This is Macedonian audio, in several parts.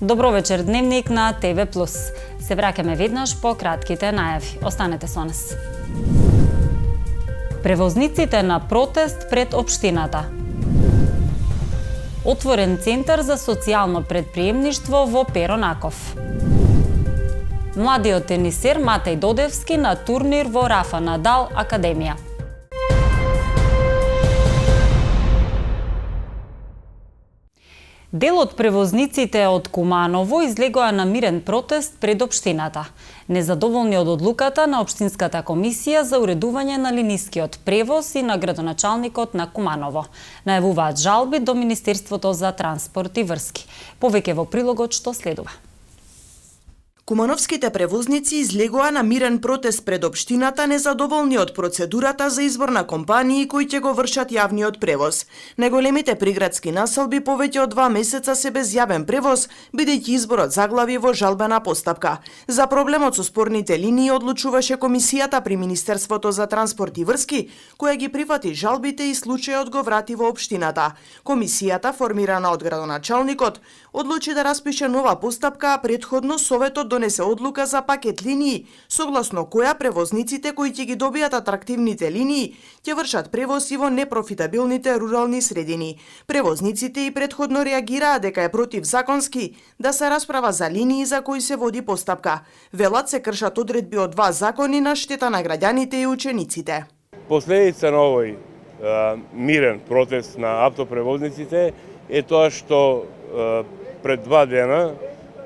Добро вечер, Дневник на ТВ+. Се враќаме веднаш по кратките најави. Останете со нас. Превозниците на протест пред општината. Отворен центар за социјално предприемништво во Перонаков. Младиот тенисер Матеј Додевски на турнир во Рафа Надал Академија. Дел од превозниците од Куманово излегоа на мирен протест пред општината, незадоволни од одлуката на Општинската комисија за уредување на линискиот превоз и на градоначалникот на Куманово. Најавуваат жалби до Министерството за транспорт и врски. Повеќе во прилогот што следува. Кумановските превозници излегоа на мирен протест пред општината незадоволни од процедурата за избор на компании кои ќе го вршат јавниот превоз. Најголемите приградски населби повеќе од 2 месеца се без јавен превоз, бидејќи изборот заглави во жалбена постапка. За проблемот со спорните линии одлучуваше комисијата при Министерството за транспорт и врски, која ги прифати жалбите и случајот го врати во општината. Комисијата, формирана од градоначалникот, одлучи да распише нова постапка, а претходно Советот донесе одлука за пакет линии, согласно која превозниците кои ќе ги добијат атрактивните линии, ќе вршат превоз и во непрофитабилните рурални средини. Превозниците и претходно реагираа дека е противзаконски да се расправа за линии за кои се води постапка. Велат се кршат одредби од 2 закони на штета на граѓаните и учениците. Последица на овој мирен протест на автопревозниците е тоа што пред 2 дена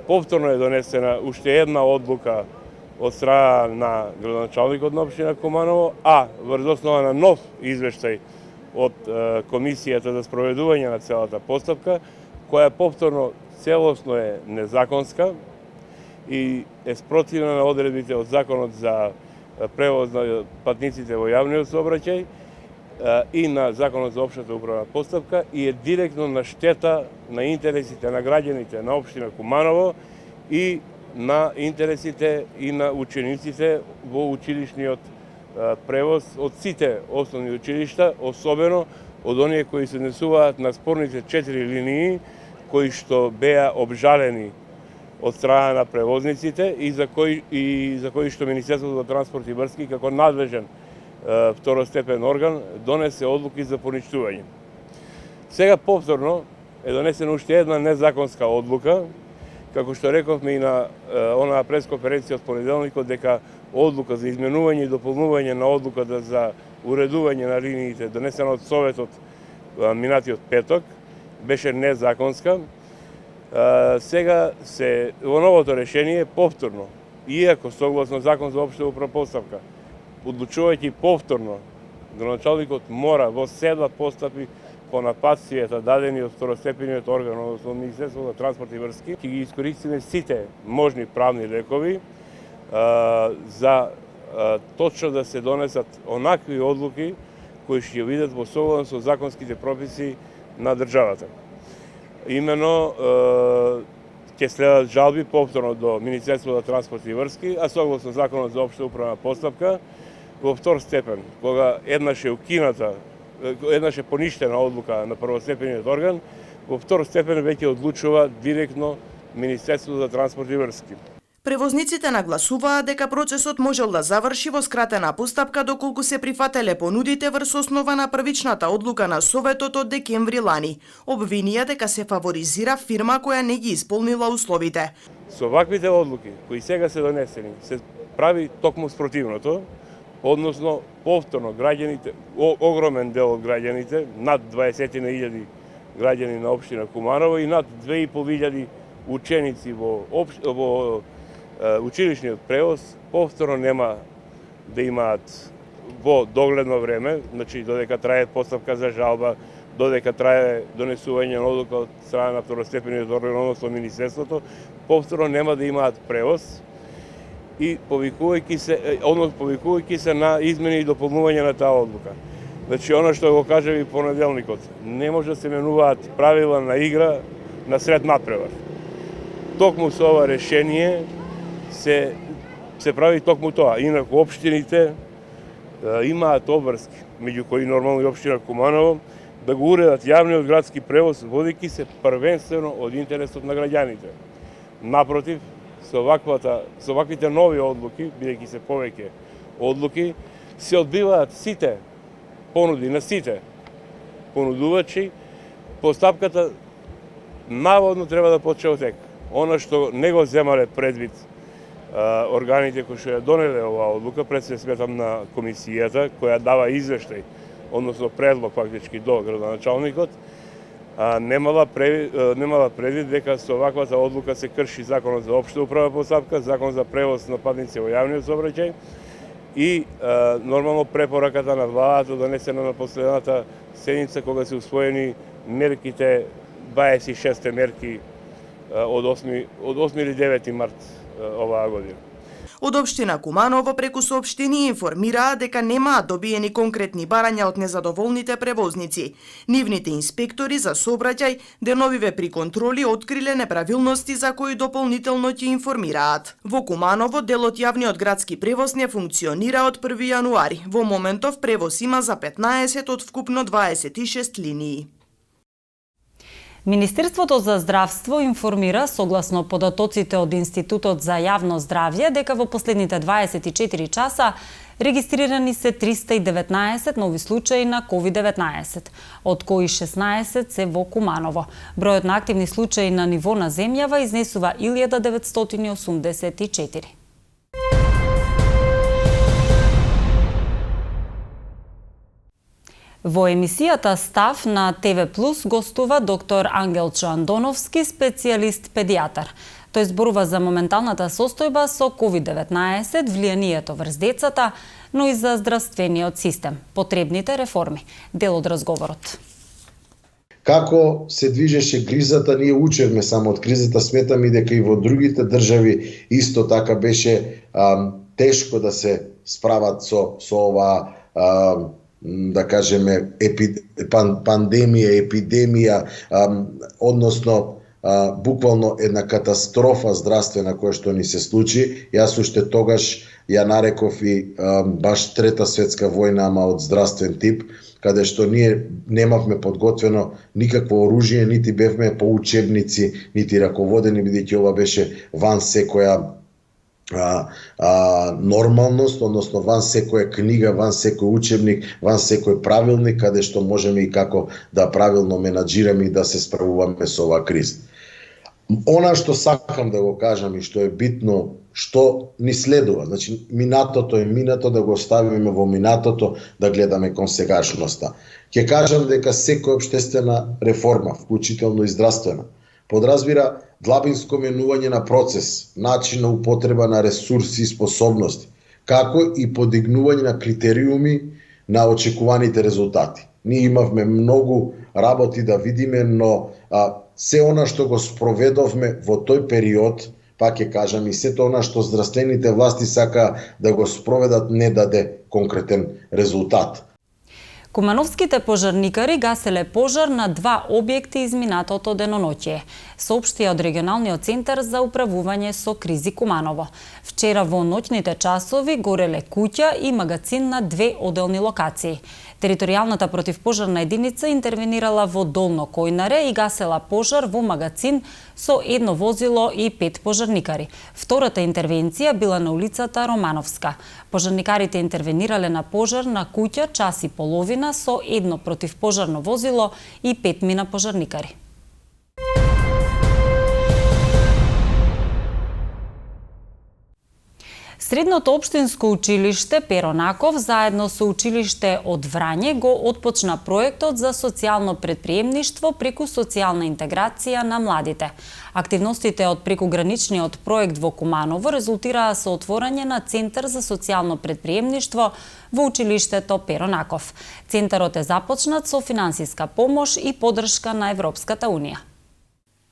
повторно е донесена уште една одлука од страна на градоначалникот на општина Куманово, а врз основа на нов извештај од Комисијата за спроведување на целата постапка, која повторно целосно е незаконска и е спротивна на одредбите од Законот за превоз на патниците во јавниот сообраќај и на Законот за општата управна постапка и е директно на штета на интересите на граѓаните на општина Куманово и на интересите и на учениците во училишниот превоз од сите основни училишта, особено од оние кои се однесуваат на спорните 4 линии кои што беа обжалени од страна на превозниците и за кои што Министерството за транспорт и врски како надлежен второстепен орган донесе одлуки за поништување. Сега повторно е донесена уште една незаконска одлука, како што рековме и на онаа пресконференција од понеделникот, дека одлука за изменување и дополнување на одлуката за уредување на линиите донесена од Советот минатиот петок беше незаконска. Сега се во новото решение повторно, иако согласно Закон за општа управна постапка, одлучувајќи повторно, градоначалникот мора во 7 постапи по нападствијата дадени од второстепениот орган, односно Министерството за транспорт и врски, ќе ги искористиме сите можни правни лекови за точно да се донесат онакви одлуки кои ќе бидат во согласност со законските прописи на државата. Имено ќе следат жалби повторно до Министерството за транспорт и врски, а согласно Законот за општа управна постапка, во втор степен, кога еднаш е поништена одлука на првостепениот орган, во втор степен веќе одлучува директно Министерството за транспорт и врски. Превозниците нагласуваат дека процесот можел да заврши во скратена постапка доколку се прифателе понудите врз основа на првичната одлука на Советот од декември лани. Обвинија дека се фаворизира фирма која не ги исполнила условите. Со ваквите одлуки кои сега се донесени, се прави токму спротивното, односно повторно граѓаните, огромен дел од граѓаните, над 20.000 граѓани на општина Куманово и над 2.500 ученици во училишниот превоз, повторно нема да имаат во догледно време, значи додека трае постапка за жалба, додека трае донесување на одлука од страна на второстепениот орган, односно Министерството, повторно нема да имаат превоз и повикувајќи се на измени и дополнување на таа одлука. Значи, она што го кажа и понеделникот, не може да се менуваат правила на игра на сред надпревар. Токму со ова решение се прави токму тоа. Инаку општините имаат обврски, меѓу кои нормално и општина Куманово, да го уредат јавниот градски превоз, водејќи се првенствено од интересот на граѓаните. Напротив, со ваквите нови одлуки, бидејќи се повеќе одлуки, се одбиваат сите понуди на сите понудувачи, постапката наводно треба да почне од тек. Она што не го земале предвид органите кои што ја донеле оваа одлука, пред се сметам на комисијата, која дава извештај, односно предлог фактички до градоначалникот, немала предвид дека со ваквата одлука се крши Законот за општа управа постапка, Закон за превоз на патници во јавниот сообраќај и нормално препораката на владата донесена на последната седница кога се усвоени мерките, 26 мерки од 8 или 9 март оваа година. Од општина Куманово преку соопштение информираа дека немаат добиени конкретни барања од незадоволните превозници. Нивните инспектори за сообраќај деновиве при контроли откриле неправилности за кои дополнително ќе информираат. Во Куманово делот јавниот градски превоз не функционира од 1 јануари. Во моментов превоз има за 15 од вкупно 26 линии. Министерството за здравство информира, согласно податоците од Институтот за јавно здравје, дека во последните 24 часа регистрирани се 319 нови случаи на COVID-19, од кои 16 се во Куманово. Бројот на активни случаи на ниво на земјава изнесува 1984. Во емисијата Став на ТВ Плюс гостува доктор Ангелчо Андоновски, специјалист педијатар. Тој зборува за моменталната состојба со COVID-19, влијанието врз децата, но и за здравствениот систем, потребните реформи. Дел од разговорот. Како се движеше кризата, ние учевме само од кризата, сметаме дека и во другите држави исто така беше тешко да се справат со оваа да кажеме пандемија, епидемија, односно буквално една катастрофа здравствена која што ни се случи. Јас уште тогаш ја нареков и баш трета светска војна, ама од здравствен тип, каде што ние немавме подготвено никакво оружје, нити бевме по учебници, нити раководени, бидејќи ова беше ван секоја нормалност, односно ван секоја книга, ван секој учебник, ван секој правилник, каде што можеме и како да правилно менаџираме и да се справуваме со оваа криза. Она што сакам да го кажам и што е битно, што ни следува, значи минатото е минато, да го оставиме во минатото, да гледаме кон сегашноста. Ќе кажам дека секоја општествена реформа, вклучително и здравствена, подразбира длабинско менување на процес, начин на употреба на ресурси и способности, како и подигнување на критериуми на очекуваните резултати. Ние имавме многу работи да видиме, но се она што го спроведовме во тој период, пак ќе кажам, и сето она што здравствените власти сака да го спроведат, не даде конкретен резултат. Кумановските пожарникари гаселе пожар на 2 објекти изминатото деноноќе, соопштија од регионалниот центар за управување со кризи Куманово. Вчера во ноќните часови гореле куќа и магацин на 2 оделни локации. Територијалната противпожарна единица интервенирала во Долно Којнаре и гасела пожар во магацин со 1 возило и 5 пожарникари. Втората интервенција била на улицата Романовска. Пожарникарите интервенирале на пожар на куќа час и половина со 1 противпожарно возило и 5 мина пожарникари. Средното општинско училиште Перо Наков заедно со училиште од Врање го отпочна проектот за социјално претприемништво преку социјална интеграција на младите. Активностите од прекуграничниот проект во Куманово резултираа со отворање на Центар за социјално претприемништво во училиштето Перо Наков. Центарот е започнат со финансиска помош и поддршка на Европската унија.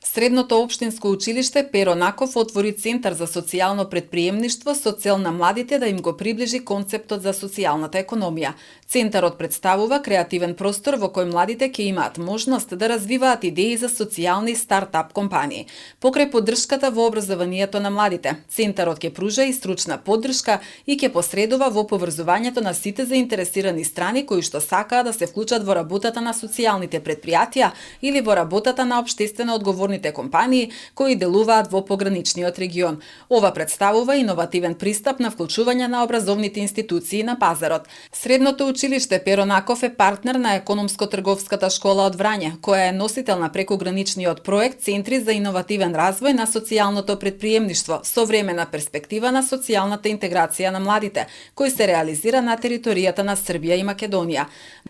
Средното општинско училиште Перо Наков отвори Центар за социјално претприемништво со цел на младите да им го приближи концептот за социјалната економија. Центарот представува креативен простор во кој младите ќе имаат можност да развиваат идеи за социјални стартап компании. Покрај поддршката во образованието на младите, Центарот ќе пружа и стручна поддршка и ќе посредува во поврзувањето на сите заинтересирани страни кои што сакаат да се вклучат во работата на социјалните претпријатија или во работата на општествено одговорните социјалните компании кои делуваат во пограничниот регион. Ова представува иновативен пристап на вклучување на образовните институции на пазарот. Средното училиште Перо Наков е партнер на Економско-трговската школа од Врање, која е носител на прекуграничниот проект Центри за иновативен развој на социјалното претприемништво, современа перспектива на социјалната интеграција на младите, кој се реализира на територијата на Србија и Македонија.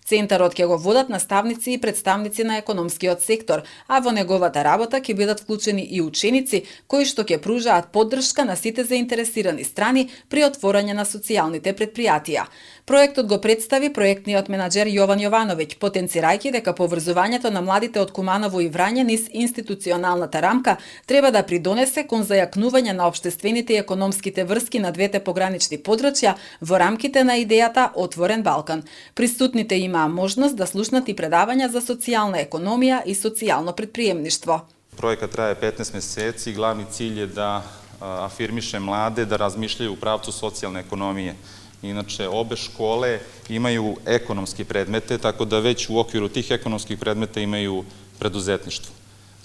Центарот ќе го водат наставници и представници на економскиот сектор, а во неговата работа ќе бидат вклучени и ученици кои што ќе пружаат поддршка на сите заинтересирани страни при отворање на социјалните предпријатија. Проектот го представи проектниот менаџер Јован Јовановиќ, потенцирајќи дека поврзувањето на младите од Куманово и Врање низ институционалната рамка треба да придонесе кон зајакнување на општествените и економските врски на двете погранични подрачја во рамките на идејата Отворен Балкан. Присутните имаа можност да слушнат и предавања за социјална економија и социјално предприемништво. Проекат traje 15 месеци и главни cilj je da afirmiše mlade da razmišljaju u pravcu socijalne ekonomije. Inače, obe škole imaju ekonomski predmete, tako da već u okviru tih ekonomskih predmeta imaju preduzetništvo.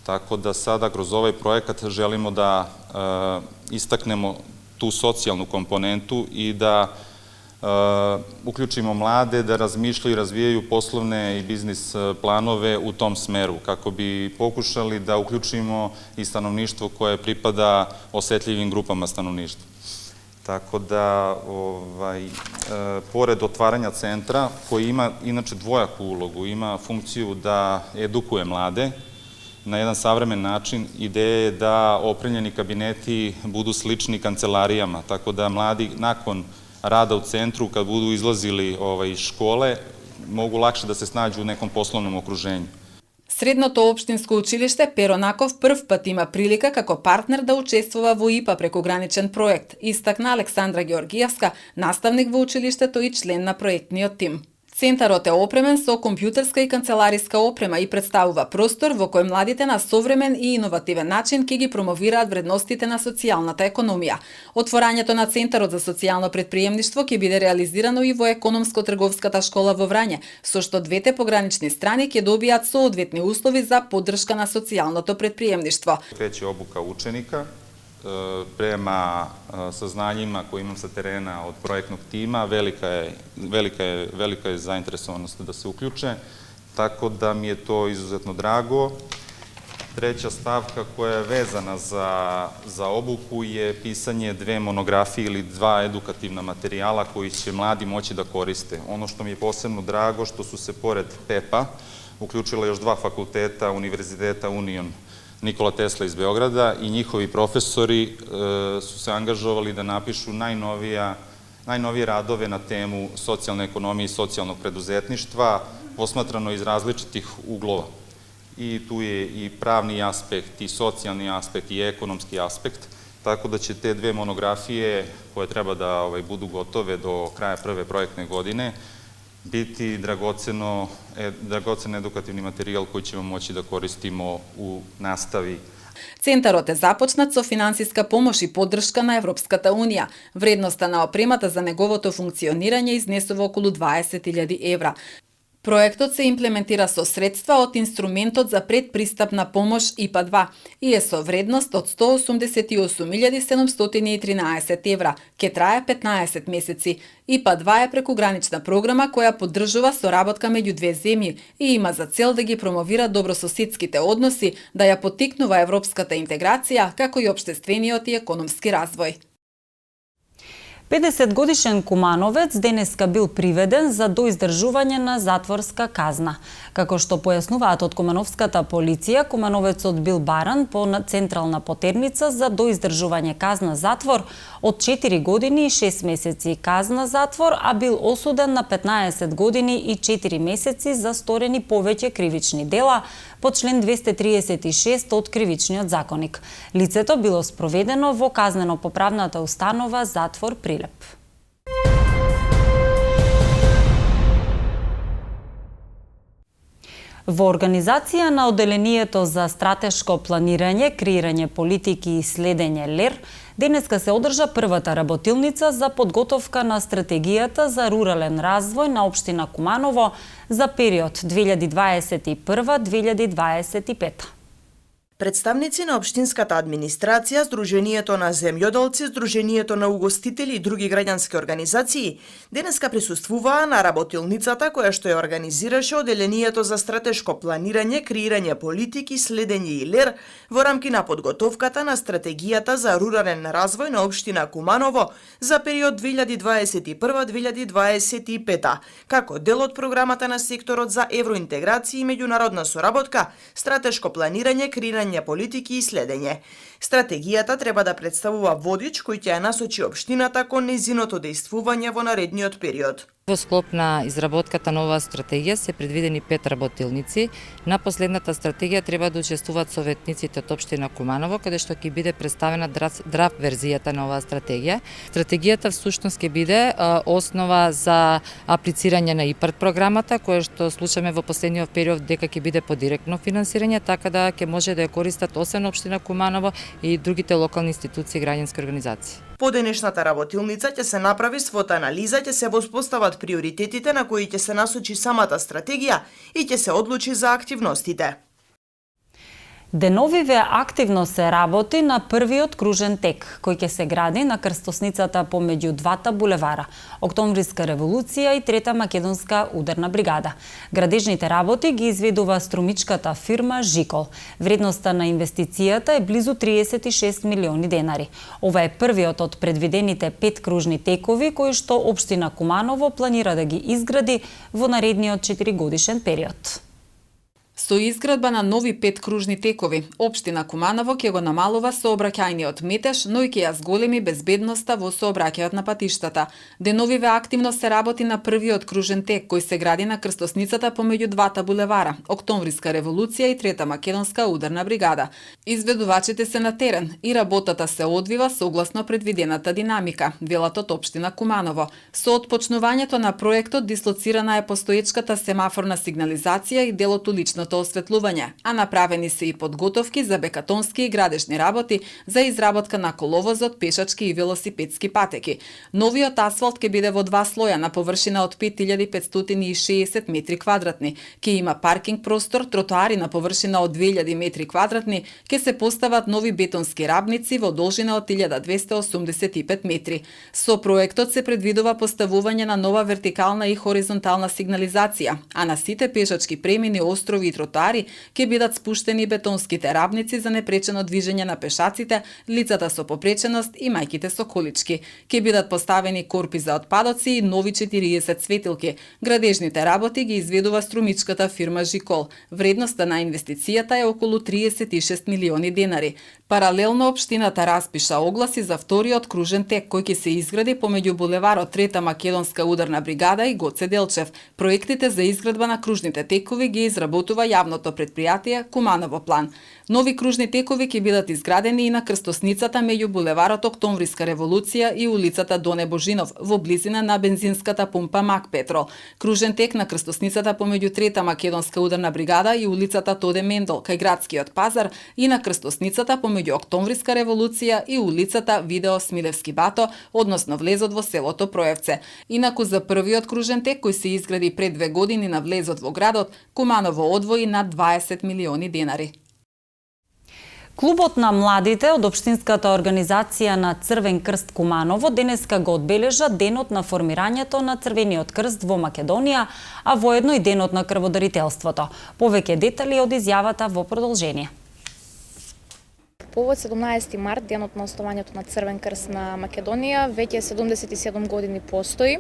Tako da sada kroz ovaj projekat želimo da istaknemo tu socijalnu komponentu i da uključimo mlade da razmišljaju i razvijaju poslovne i biznis planove u tom smeru, kako bi pokušali da uključimo i stanovništvo koje pripada osetljivim grupama stanovništva. Tako da, pored otvaranja centra, koji ima inače dvojaku ulogu, ima funkciju da edukuje mlade na jedan savremen način, ideja je da opremljeni kabineti budu slični kancelarijama, tako da mladi nakon rada u centru, kad budu izlazili iz škole, mogu lakše da se snađu u nekom poslovnom okruženju. Средното општинско училиште Перо Наков прв пат има прилика како партнер да учествува во ИПА прекуграничен проект, истакна Александра Георгиевска, наставник во училиштето и член на проектниот тим. Центарот е опремен со компјутерска и канцелариска опрема и представува простор во кој младите на современ и иновативен начин ќе ги промовираат вредностите на социјалната економија. Отворањето на Центарот за социјално предприемништво ќе биде реализирано и во Економско-трговската школа во Врање, со што двете погранични страни ќе добијат соодветни услови за поддршка на социјалното предприемништво. Kreće obuka učenika prema saznanjima koje imam sa terena od projektnog tima, velika je zainteresovanost da se uključe, tako da mi je to izuzetno drago. Treća stavka koja je vezana za obuku je pisanje dve monografije ili dva edukativna materijala koji će mladi moći da koriste. Ono što mi je posebno drago, što su se pored PEP-a uključila još dva fakulteta Univerziteta Union Nikola Tesla iz Beograda i njihovi profesori su se angažovali da napišu najnovije radove na temu socijalne ekonomije i socijalnog preduzetništva, posmatrano iz različitih uglova. I tu je i pravni aspekt, i socijalni aspekt, i ekonomski aspekt, tako da će te dve monografije koje treba da budu gotove do kraja prve projektne godine biti dragocen edukativni materijal koji ćemo moći da koristimo u nastavi. Центарот е започнат со финансиска помош и поддршка на Европската Унија. Вредноста на опремата за неговото функционирање изнесува околу 20.000 евра. Проектот се имплементира со средства од инструментот за предпристапна помош ИПА-2 и е со вредност од 188.713 евра. Ке трае 15 месеци. ИПА-2 е прекугранична програма која поддржува соработка меѓу две земји и има за цел да ги промовира добрососедските односи, да ја поттикнува европската интеграција, како и општествениот и економски развој. 50-годишен кумановец денеска бил приведен за доиздржување на затворска казна. Како што појаснуваат од кумановската полиција, кумановецот бил баран по централна потерница за доиздржување казна затвор од 4 години и 6 месеци казна затвор, а бил осуден на 15 години и 4 месеци за сторени повеќе кривични дела по член 236 од Кривичниот законник. Лицето било спроведено во казнено-поправната установа Затвор Прилеп. Во организација на Оделението за стратешко планирање, креирање политики и следење ЛЕР, денеска се одржа првата работилница за подготовка на стратегијата за рурален развој на општина Куманово за период 2021-2025. Представници на општинската администрација, Сдруженијето на земјоделци, Сдруженијето на угостители и други граѓански организации денеска присуствуваа на работилницата која што ја организираше Оделението за стратешко планирање, креирање политики, следење и ЛЕР во рамки на подготовката на стратегијата за рурален развој на општина Куманово за период 2021-2025, како дел од програмата на секторот за евроинтеграција и меѓународна соработка, стратешко планирање, креирање политики и следење. Стратегијата треба да представува водич кој ќе ја насочи општината кон нејзиното дејствување во наредниот период. Во склоп на изработката на оваа стратегија се предвидени 5 работилници. На последната стратегија треба да учествуваат советниците од општина Куманово, каде што ќе биде представена драв верзијата на оваа стратегија. Стратегијата всушност ќе биде основа за аплицирање на ИПАРД програмата, која што случаме во последниот период дека ќе биде по директно финансирање, така да ќе може да ја користат освен општина Куманово и другите локални институции и граѓански организации. По денешната работилница ќе се направи свот анализа, ќе се воспостават приоритетите на кои ќе се насочи самата стратегија и ќе се одлучи за активностите. Деновиве активно се работи на првиот кружен тек, кој ќе се гради на крстосницата помеѓу двата булевара – Октомвриска револуција и Трета македонска ударна бригада. Градежните работи ги изведува струмичката фирма Жикол. Вредноста на инвестицијата е близу 36 милиони денари. Ова е првиот од предвидените 5 кружни текови кои што општина Куманово планира да ги изгради во наредниот 4-годишен период. Со изградба на нови 5 кружни текови, општина Куманово ќе го намалува сообраќајниот метеж, но и ќе ја зголеми безбедноста во сообраќајот на патиштата. Деновиве активно се работи на првиот кружен тек кој се гради на крстосницата помеѓу двата булевара – Октомвриска револуција и Трета македонска ударна бригада. Изведувачите се на терен и работата се одвива согласно предвидената динамика, велат од општина Куманово. Со отпочнувањето на проектот дислоцирана е постоечката семафорна сигнализација и делот уличното осветлување, а направени се и подготовки за бекатонски и градежни работи за изработка на коловозот, пешачки и велосипедски патеки. Новиот асфалт ќе биде во 2 слоја на површина од 5560 метри квадратни. Ќе има паркинг простор, тротоари на површина од 2000 метри квадратни, ќе се постават нови бетонски рабници во должина од 1285 метри. Со проектот се предвидува поставување на нова вертикална и хоризонтална сигнализација, а на сите пешачки премини, острови и тротоари ќе бидат спуштени бетонските рабници за непречено движење на пешаците, лицата со попреченост и мајките со колички. Ќе бидат поставени корпи за отпадоци и нови 40 светилки. Градежните работи ги изведува струмичката фирма Жикол. Вредноста на инвестицијата е околу 36 милиони денари. Паралелно општината распиша огласи за вториот кружен тек кој ќе се изгради помеѓу булеварот Трета македонска ударна бригада и Гоце Делчев. Проектите за изградба на кружните текови ги изработува јавното предпријатие Куманово план. Нови кружни текови ќе бидат изградени и на крстосницата меѓу булеварот Октомвриска револуција и улицата Доне Божинов во близина на бензинската пумпа Мак Петрол. Кружен тек на крстосницата помеѓу Трета македонска ударна бригада и улицата Тоде Мендол кај градскиот пазар и на крстосницата помеѓу Октомвриска револуција и улицата Видео Смилевски бато, односно влезот во селото Проевце. Инаку за првиот кружен тек кој се изгради пред 2 години на влезот во градот, Куманово одвои над 20 милиони денари. Клубот на младите од општинската организација на Црвен крст Куманово денеска го одбележа денот на формирањето на Црвениот крст во Македонија, а воедно и денот на крводарителството. Повеќе детали од изјавата во продолжение. Повод 17 март, денот на основањето на Црвен крст на Македонија, веќе 77 години постои.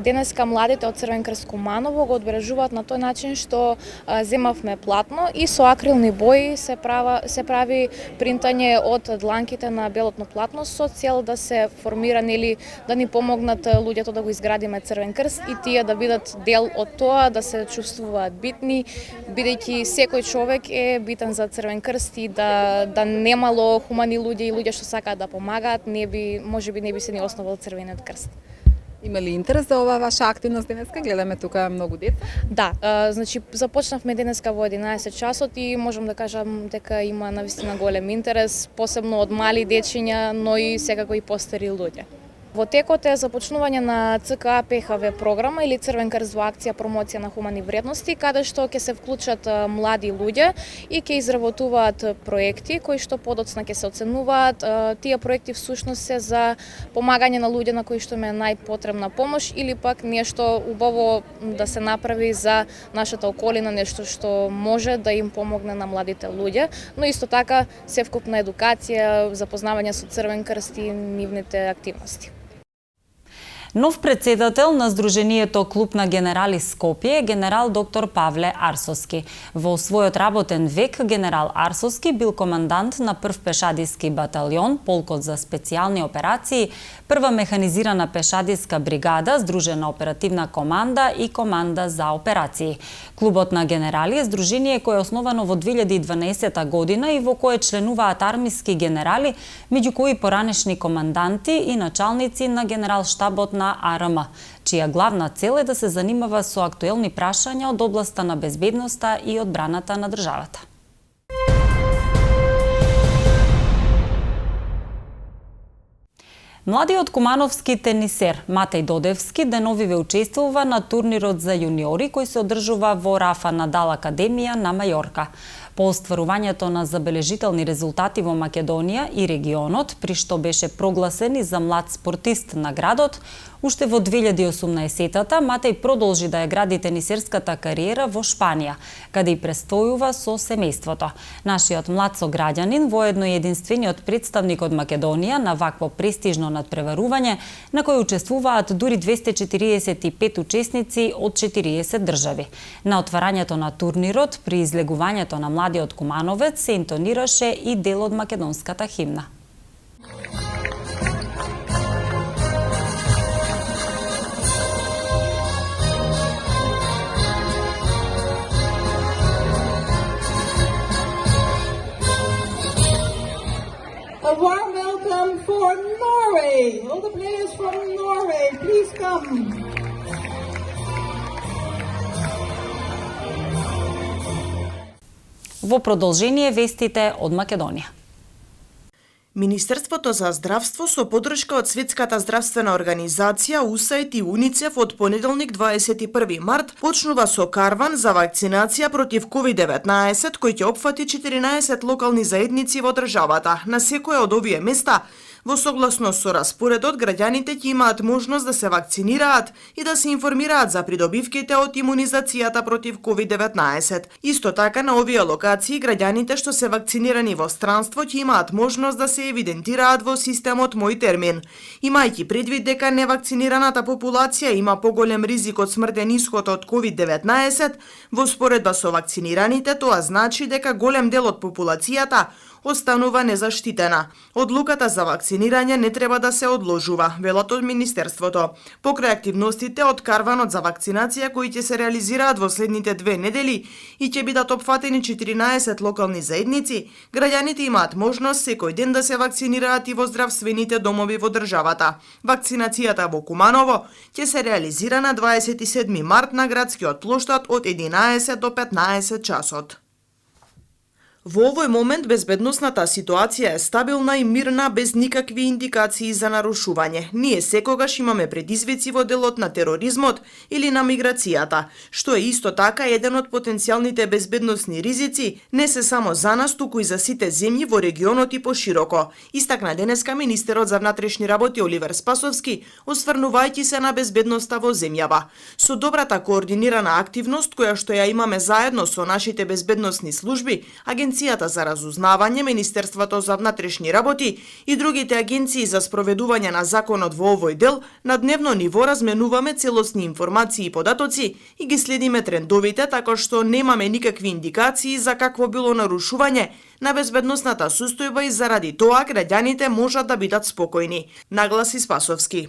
Денеска младите од Црвен крст Куманово го одбележуваат на тој начин што земавме платно и со акрилни бои се прави принтање од дланките на белотно платно со цел да се формира или да ни помогнат луѓето да го изградиме Црвен крст и тие да бидат дел од тоа, да се чувствуваат битни, бидејќи секој човек е битен за Црвен крст и да немало хумани луѓе и луѓе што сакаат да помагаат, можеби не би се ни основал Црвениот крст. Има ли интерес за оваа ваша активност денеска? Гледаме тука многу деца. Да, значи започнавме денеска во 11 часот и можам да кажам дека има навистина голем интерес, посебно од мали дечиња, но и секако и постари луѓе. Во текот е започнување на ЦКА ПХВ програма или Црвен крст во акција промоција на хумани вредности, каде што ќе се вклучат млади луѓе и ќе изработуваат проекти кои што подоцна ќе се оценуваат. Тие проекти всушност се за помагање на луѓе на кои што им е најпотребна помош или пак нешто убаво да се направи за нашата околина, нешто што може да им помогне на младите луѓе, но исто така севкупна едукација, запознавање со Црвен крст и нивните активности. Нов председател на Сдруженијето Клуб на генерали Скопје е генерал доктор Павле Арсовски. Во својот работен век генерал Арсовски бил командант на прв пешадиски баталион, полкот за специјални операции, прва механизирана пешадиска бригада, Сдружена оперативна команда и команда за операции. Клубот на генерали е здружение кое е основано во 2012 година и во кое членуваат армиски генерали, меѓу кои поранешни команданти и началници на генерал-штабот на АРМ, чија главна цел е да се занимава со актуелни прашања од областа на безбедноста и одбраната на државата. Младиот кумановски тенисер Матеј Додевски деновиве учествува на турнирот за јуниори кој се одржува во Рафа Надал Академија на Мајорка. По остварувањето на забележителни резултати во Македонија и регионот, при што беше прогласен и за млад спортист на градот, уште во 2018-та Матеј продолжи да ја гради тенисерската кариера во Шпанија, каде и престојува со семејството. Нашиот млад сограѓанин, воедно и единствениот представник од Македонија на вакво престижно надпреварување, на кој учествуваат дури 245 учесници од 40 држави. На отварањето на турнирот, при излегувањето на младиот кумановец, се интонираше и дел од македонската химна. A warm welcome for Norway. All the players from Norway, please come. Во продолжение вестите од Македонија. Министерството за здравство со поддршка од Светската здравствена организација, УСАИД и УНИЦЕФ од понеделник 21 март почнува со карван за вакцинација против COVID-19 кој ќе опфати 14 локални заедници во државата. На секоја од овие места во согласност со распоредот, граѓаните ќе имаат можност да се вакцинираат и да се информираат за придобивките од имунизацијата против COVID-19. Исто така, на овие локации, граѓаните што се вакцинирани во странство ќе имаат можност да се евидентираат во системот Мој термин. Имајќи предвид дека невакцинираната популација има поголем ризик од смртен исход од COVID-19, во споредба со вакцинираните, тоа значи дека голем дел од популацијата останува незаштитена. Одлуката за вакцинирање не треба да се одложува, велат од Министерството. Покрај активностите од карванот за вакцинација кои ќе се реализираат во следните 2 недели и ќе бидат опфатени 14 локални заедници, граѓаните имаат можност секој ден да се вакцинираат и во здравствените домови во државата. Вакцинацијата во Куманово ќе се реализира на 27 март на градскиот плоштад од 11 до 15 часот. Во овој момент безбедносната ситуација е стабилна и мирна без никакви индикации за нарушување. Ние секогаш имаме предизвици во делот на тероризмот или на миграцијата, што е исто така еден од потенцијалните безбедносни ризици, не се само за нас, туку и за сите земји во регионот и пошироко, истакна денеска министерот за внатрешни работи Оливер Спасовски, осврнувајќи се на безбедноста во земјава. Со добрата координирана активност која што ја имаме заедно со нашите безбедносни служби, Агенцијата за разузнавање, Министерството за внатрешни работи и другите агенции за спроведување на законот во овој дел, на дневно ниво разменуваме целосни информации и податоци и ги следиме трендовите, така што немаме никакви индикации за какво било нарушување на безбедносната состојба и заради тоа граѓаните можат да бидат спокојни, нагласи Спасовски.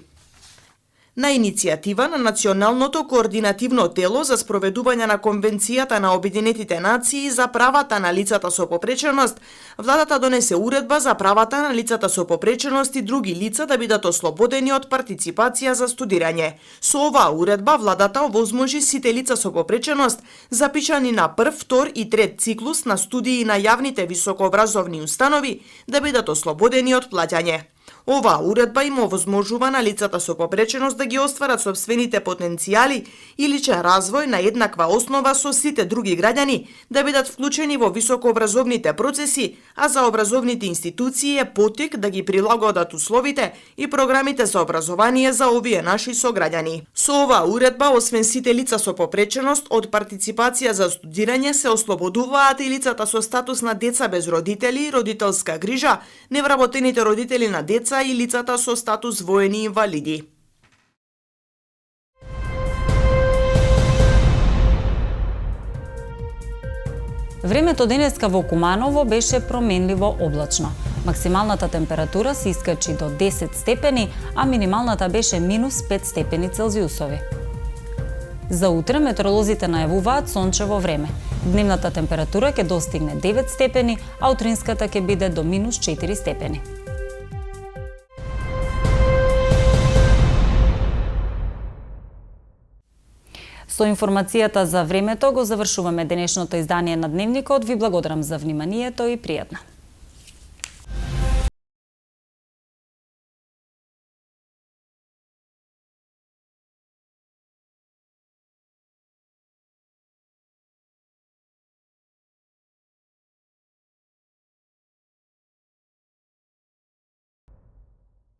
На иницијатива на Националното координативно тело за спроведување на Конвенцијата на Обединетите нации за правата на лицата со попреченост, владата донесе уредба за правата на лицата со попреченост и други лица да бидат ослободени од партиципација за студирање. Со оваа уредба владата овозможи сите лица со попреченост запишани на прв, втор и трет циклус на студии на јавните високообразовни установи да бидат ослободени од плаќање. Оваа уредба им овозможува на лицата со попреченост да ги остварат сопствените потенцијали и личен развој на еднаква основа со сите други граѓани, да бидат вклучени во високообразовните процеси, а за образовните институции е потик да ги прилагодат условите и програмите за образование за овие наши сограѓани. Со оваа уредба, освен сите лица со попреченост од партиципација за студирање, се ослободуваат и лицата со статус на деца без родители, родителска грижа, невработените родители на деца и лицата со статус воени инвалиди. Времето денеска во Куманово беше променливо облачно. Максималната температура се искачи до 10 степени, а минималната беше минус 5 степени Целзиусови. За утре метеоролозите најавуваат сончево време. Дневната температура ќе достигне 9 степени, а утринската ќе биде до минус 4 степени. Со информацијата за времето го завршуваме денешното издание на Дневникот. Ви благодарам за вниманието и пријатно.